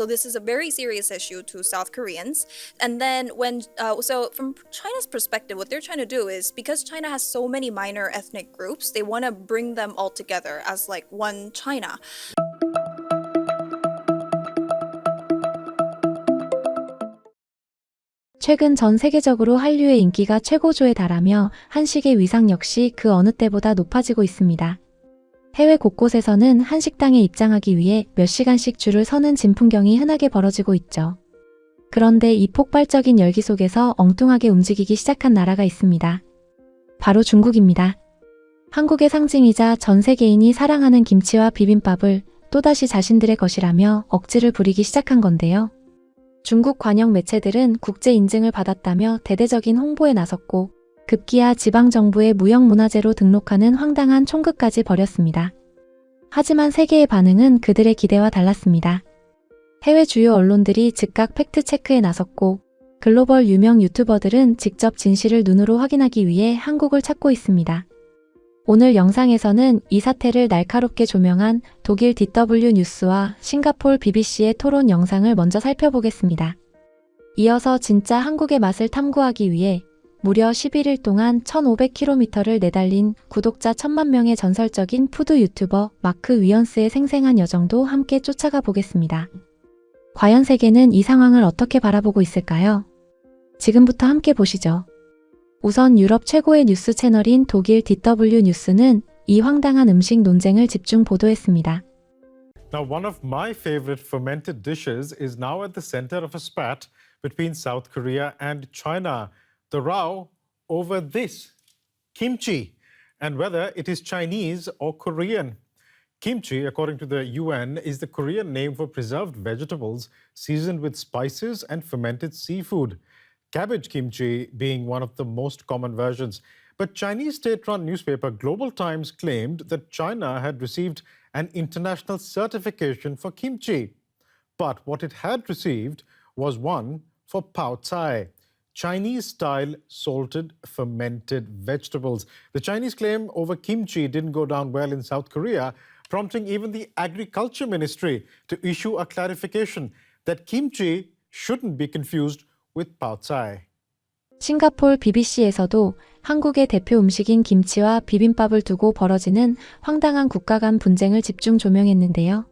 So this is a very serious issue to South Koreans. And then so from China's perspective, what they're trying to do is because China has so many minor ethnic groups, they want to bring them all together as like one China. 최근 전 세계적으로 한류의 인기가 최고조에 달하며 한식의 위상 역시 그 어느 때보다 높아지고 있습니다. 해외 곳곳에서는 한식당에 입장하기 위해 몇 시간씩 줄을 서는 진풍경이 흔하게 벌어지고 있죠. 그런데 이 폭발적인 열기 속에서 엉뚱하게 움직이기 시작한 나라가 있습니다. 바로 중국입니다. 한국의 상징이자 전 세계인이 사랑하는 김치와 비빔밥을 또다시 자신들의 것이라며 억지를 부리기 시작한 건데요. 중국 관영 매체들은 국제 인증을 받았다며 대대적인 홍보에 나섰고 급기야 지방정부의 무형문화재로 등록하는 황당한 총극까지 벌였습니다. 하지만 세계의 반응은 그들의 기대와 달랐습니다. 해외 주요 언론들이 즉각 팩트체크에 나섰고 글로벌 유명 유튜버들은 직접 진실을 눈으로 확인하기 위해 한국을 찾고 있습니다. 오늘 영상에서는 이 사태를 날카롭게 조명한 독일 DW 뉴스와 싱가폴 BBC의 토론 영상을 먼저 살펴보겠습니다. 이어서 진짜 한국의 맛을 탐구하기 위해 무려 11일 동안 1,500km를 내달린 구독자 1,000만 명의 전설적인 푸드 유튜버 마크 위언스의 생생한 여정도 함께 쫓아가 보겠습니다. 과연 세계는 이 상황을 어떻게 바라보고 있을까요? 지금부터 함께 보시죠. 우선 유럽 최고의 뉴스 채널인 독일 DW 뉴스는 이 황당한 음식 논쟁을 집중 보도했습니다. Now, one of my favorite fermented dishes is now at the center of a spat between South Korea and China. The row over this, kimchi, and whether it is Chinese or Korean. Kimchi, according to the UN, is the Korean name for preserved vegetables seasoned with spices and fermented seafood. Cabbage kimchi being one of the most common versions. But Chinese state-run newspaper Global Times claimed that China had received an international certification for kimchi. But what it had received was one for pao cai, Chinese-style salted fermented vegetables. The Chinese claim over kimchi didn't go down well in South Korea, prompting even the Agriculture Ministry to issue a clarification that kimchi shouldn't be confused with pao cai. 싱가폴 BBC에서도 한국의 대표 음식인 김치와 비빔밥을 두고 벌어지는 황당한 국가 간 분쟁을 집중 조명했는데요.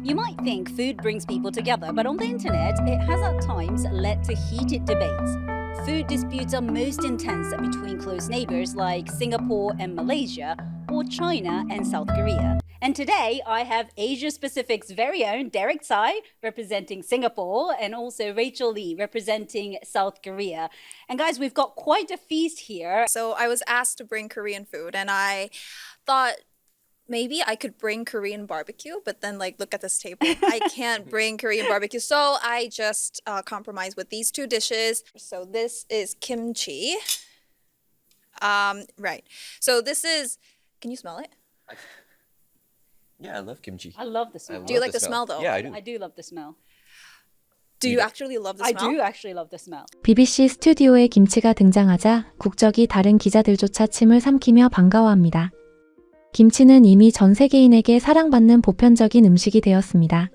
You might think food brings people together, but on the internet, it has at times led to heated debates. Food disputes are most intense between close neighbors like Singapore and Malaysia, or China and South Korea. And today, I have Asia Pacific's very own Derek Tsai representing Singapore and also Rachel Lee representing South Korea. And guys, we've got quite a feast here. So I was asked to bring Korean food and I thought maybe I could bring Korean barbecue, but then like look at this table. I can't bring Korean barbecue. So I just compromised with these two dishes. So this is kimchi. Right. So this is, can you smell it? Yeah, I love kimchi. I love the smell. Do you like the smell though? Yeah, I do. I do love the smell. Do you actually love the I smell? do actually love the smell. BBC 스튜디오에 김치가 등장하자 국적이 다른 기자들조차 침을 삼키며 반가워합니다. 김치는 이미 전 세계인에게 사랑받는 보편적인 음식이 되었습니다.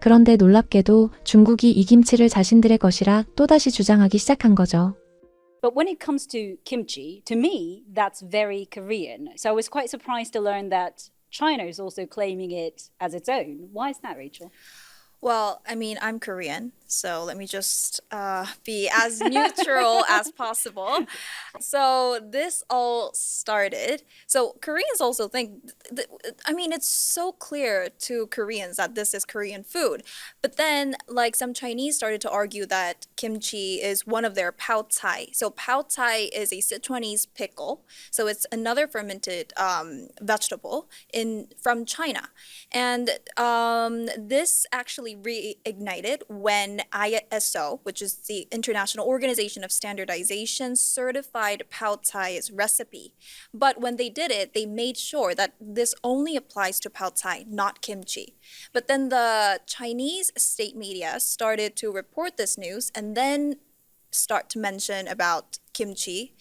그런데 놀랍게도 중국이 이 김치를 자신들의 것이라 또다시 주장하기 시작한 거죠. But when it comes to kimchi, to me, that's very Korean. So I was quite surprised to learn that China is also claiming it as its own. Why is that, Rachel? Well, I mean, I'm Korean, so let me just be as neutral as possible. So this all started. So Koreans also think, I mean, it's so clear to Koreans that this is Korean food. But then, like, some Chinese started to argue that kimchi is one of their pao cai. So pao cai is a Sichuanese pickle. So it's another fermented vegetable from China. And this actually reignited when ISO, which is the International Organization of Standardization, certified pao cai's recipe. But when they did it, they made sure that this only applies to pao cai, not kimchi. But then the Chinese state media started to report this news and then start to mention about kimchi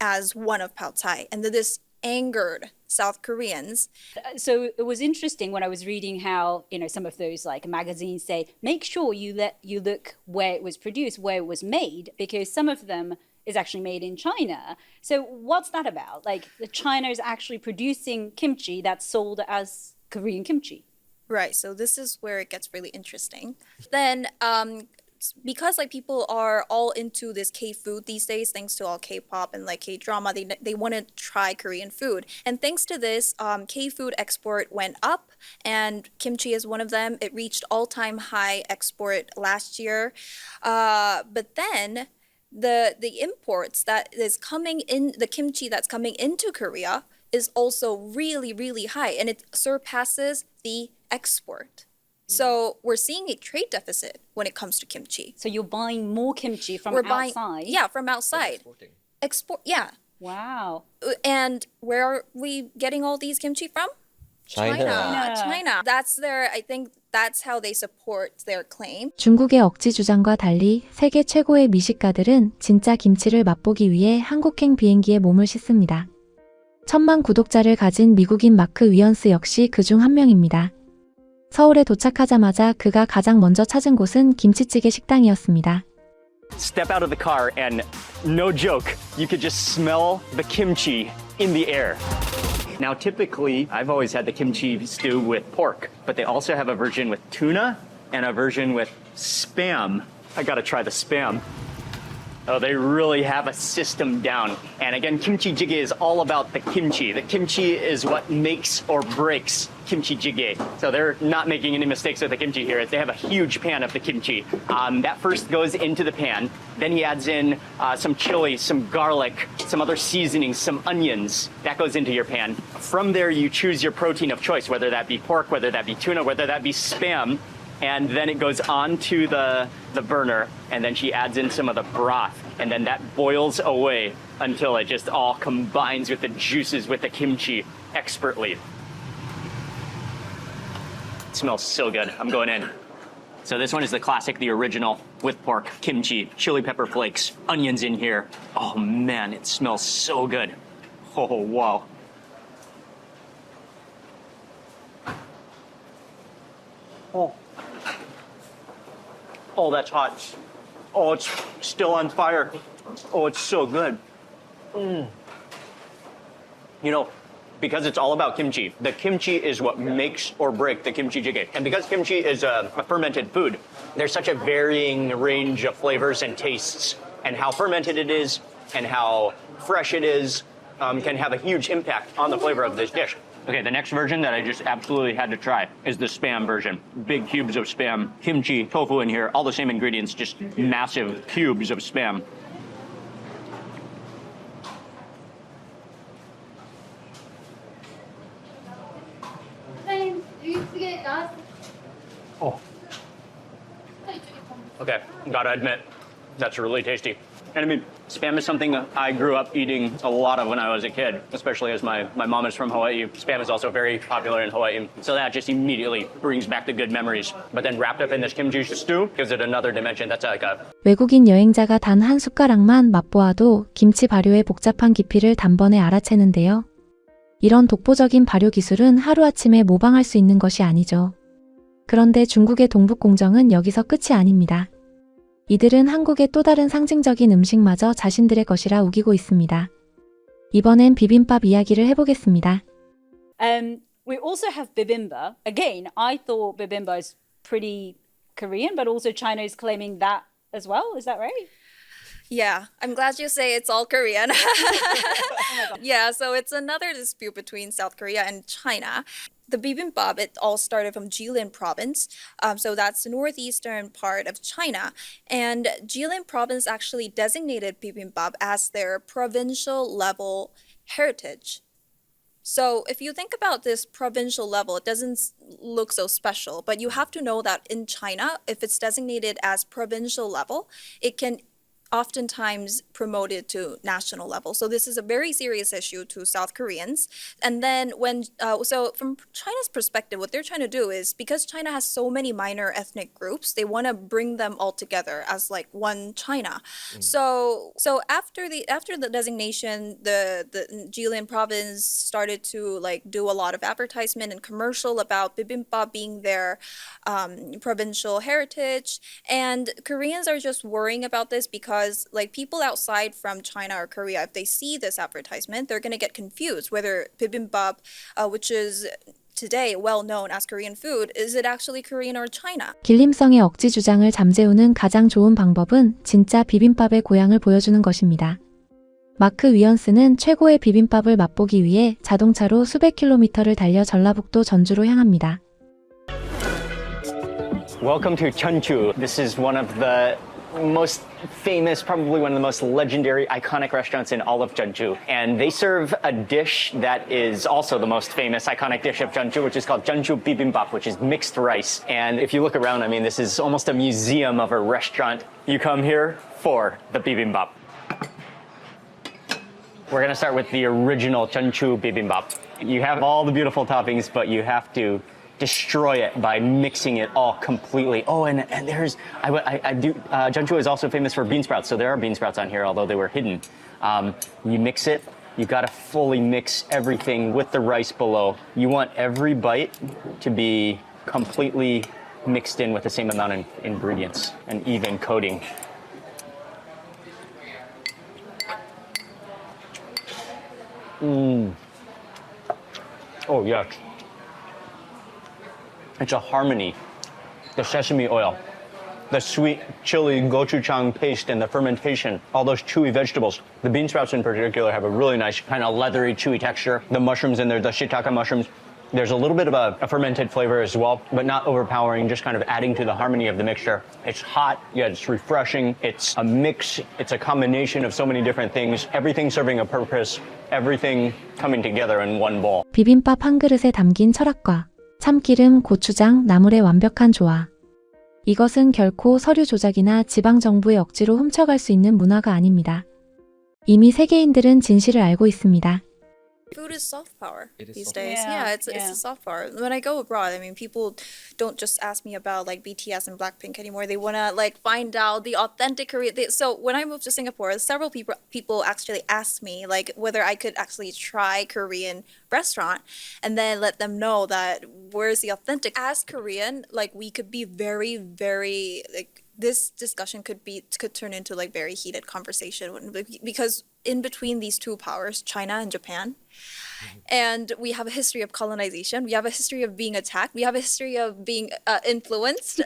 as one of pao cai. And then this angered South Koreans. So it was interesting when I was reading how, some of those like magazines say, make sure you look where it was produced, where it was made, because some of them is actually made in China. So what's that about? Like China is actually producing kimchi that's sold as Korean kimchi. Right, so this is where it gets really interesting. Then, because like people are all into this K food these days, thanks to all K-pop and like K-drama, they want to try Korean food. And thanks to this, K food export went up, and kimchi is one of them. It reached all-time high export last year. But then the imports that is coming in, the kimchi that's coming into Korea is also really, really high, and it surpasses the export. So we're seeing a trade deficit when it comes to kimchi. So you're buying more kimchi from We're buying, outside? yeah, from outside. Export, yeah. Wow. And where are we getting all these kimchi from? China. China. I think that's how they support their claim. 중국의 억지 주장과 달리 세계 최고의 미식가들은 진짜 김치를 맛보기 위해 한국행 비행기에 몸을 싣습니다. 1000만 구독자를 가진 미국인 마크 위언스 역시 그중 한 명입니다. 서울에 도착하자마자 그가 가장 먼저 찾은 곳은 김치찌개 식당이었습니다. Step out of the car and no joke, you could just smell the kimchi in the air. Now typically, I've always had the kimchi stew with pork, but they also have a version with tuna and a version with spam. I gotta try the spam. Oh, they really have a system down. And again, kimchi jjigae is all about the kimchi. The kimchi is what makes or breaks kimchi jjigae. So they're not making any mistakes with the kimchi here. They have a huge pan of the kimchi. That first goes into the pan. Then he adds in some chili, some garlic, some other seasonings, some onions. That goes into your pan. From there, you choose your protein of choice, whether that be pork, whether that be tuna, whether that be spam. And then it goes onto the burner, and then she adds in some of the broth, and then that boils away until it just all combines with the juices with the kimchi expertly. It smells so good. I'm going in. So this one is the classic, the original, with pork, kimchi, chili pepper flakes, onions in here. Oh man, it smells so good. Oh, wow. Oh, that's hot. Oh, it's still on fire. Oh, it's so good. Because it's all about kimchi, the kimchi is what makes or break the kimchi jjigae. And because kimchi is a fermented food, there's such a varying range of flavors and tastes. And how fermented it is and how fresh it is can have a huge impact on the flavor of this dish. Okay, the next version that I just absolutely had to try is the spam version. Big cubes of spam, kimchi, tofu in here, all the same ingredients, just massive cubes of spam. Oh. Okay, gotta admit, that's really tasty. And I mean, spam is something I grew up eating a lot of when I was a kid, especially as my mom is from Hawaii. Spam is also very popular in Hawaii. So that just immediately brings back the good memories. But then wrapped up in this kimchi stew gives it another dimension. That's like a... 외국인 여행자가 단 한 숟가락만 맛보아도 김치 발효의 복잡한 깊이를 단번에 알아채는데요. 이런 독보적인 발효 기술은 하루아침에 모방할 수 있는 것이 아니죠. 그런데 중국의 동북공정은 여기서 끝이 아닙니다. 이들은 한국의 또 다른 상징적인 음식마저 자신들의 것이라 우기고 있습니다. 이번엔 비빔밥 이야기를 해보겠습니다. We also have bibimbap. Again, I thought bibimbap is pretty Korean, but also China is claiming that as well. Is that right? Yeah, I'm glad you say it's all Korean. Yeah, so it's another dispute between South Korea and China. The bibimbap, it all started from Jilin province. So that's the northeastern part of China. And Jilin province actually designated bibimbap as their provincial level heritage. So if you think about this provincial level, it doesn't look so special, but you have to know that in China, if it's designated as provincial level, it can oftentimes promoted to national level. So this is a very serious issue to South Koreans. And then so from China's perspective, what they're trying to do is, because China has so many minor ethnic groups, they want to bring them all together as like one China. So after the designation, the Jilin province started to like do a lot of advertisement and commercial about bibimbap being their provincial heritage. And Koreans are just worrying about this because like people outside from China or Korea, if they see this advertisement, they're going to get confused whether bibimbap, which is today well known as Korean food, is it actually Korean or China? 길림성의 억지 주장을 잠재우는 가장 좋은 방법은 진짜 비빔밥의 고향을 보여주는 것입니다. 마크 위언스는 최고의 비빔밥을 맛보기 위해 자동차로 수백 킬로미터를 달려 전라북도 전주로 향합니다. Welcome to Jeonju. This is one of the most famous, probably one of the most legendary, iconic restaurants in all of Jeonju. And they serve a dish that is also the most famous, iconic dish of Jeonju, which is called Jeonju bibimbap, which is mixed rice. And if you look around, I mean, this is almost a museum of a restaurant. You come here for the bibimbap. We're gonna start with the original Jeonju bibimbap. You have all the beautiful toppings, but you have to destroy it by mixing it all completely. Oh, and there's, I do, Jeonju is also famous for bean sprouts, so there are bean sprouts on here, although they were hidden. You mix it, you gotta fully mix everything with the rice below. You want every bite to be completely mixed in with the same amount of ingredients, an even coating. Oh, yes. It's a harmony. The sesame oil, the sweet chili gochujang paste, and the fermentation, all those chewy vegetables. The bean sprouts in particular have a really nice kind of leathery, chewy texture. The mushrooms in there, the shiitake mushrooms, there's a little bit of a fermented flavor as well, but not overpowering, just kind of adding to the harmony of the mixture. It's hot, yeah, it's refreshing. It's a mix, it's a combination of so many different things. Everything serving a purpose, everything coming together in one bowl. 비빔밥 한 그릇에 담긴 철학과 참기름, 고추장, 나물의 완벽한 조화. 이것은 결코 서류 조작이나 지방정부의 억지로 훔쳐갈 수 있는 문화가 아닙니다. 이미 세계인들은 진실을 알고 있습니다. Food is soft power these soft days. power. Yeah, it's a soft power. When I go abroad, I mean, people don't just ask me about like BTS and Blackpink anymore. They want to like find out the authentic Korean. So when I moved to Singapore, several people actually asked me like whether I could actually try Korean restaurant, and then let them know that where's the authentic. As Korean, like we could be very, very like. This discussion could turn into like very heated conversation because in between these two powers, China and Japan, and we have a history of colonization, we have a history of being attacked, we have a history of being influenced.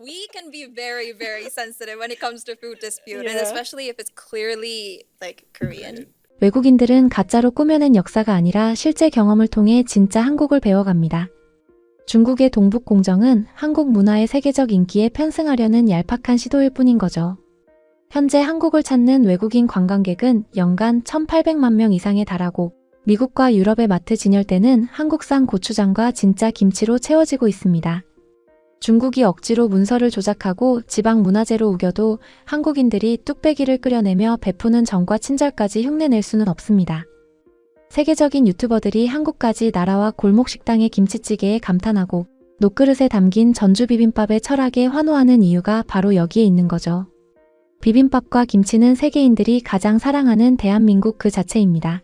We can be very, very sensitive when it comes to food dispute, and especially if it's clearly like Korean. 외국인들은 가짜로 꾸며낸 역사가 아니라 실제 경험을 통해 진짜 한국을 배워갑니다. 중국의 동북공정은 한국 문화의 세계적 인기에 편승하려는 얄팍한 시도일 뿐인 거죠. 현재 한국을 찾는 외국인 관광객은 연간 1,800만 명 이상에 달하고 미국과 유럽의 마트 진열대는 한국산 고추장과 진짜 김치로 채워지고 있습니다. 중국이 억지로 문서를 조작하고 지방 문화재로 우겨도 한국인들이 뚝배기를 끓여내며 베푸는 정과 친절까지 흉내낼 수는 없습니다. 세계적인 유튜버들이 한국까지 날아와 골목 식당의 김치찌개에 감탄하고 녹그릇에 담긴 전주 비빔밥의 철학에 환호하는 이유가 바로 여기에 있는 거죠. 비빔밥과 김치는 세계인들이 가장 사랑하는 대한민국 그 자체입니다.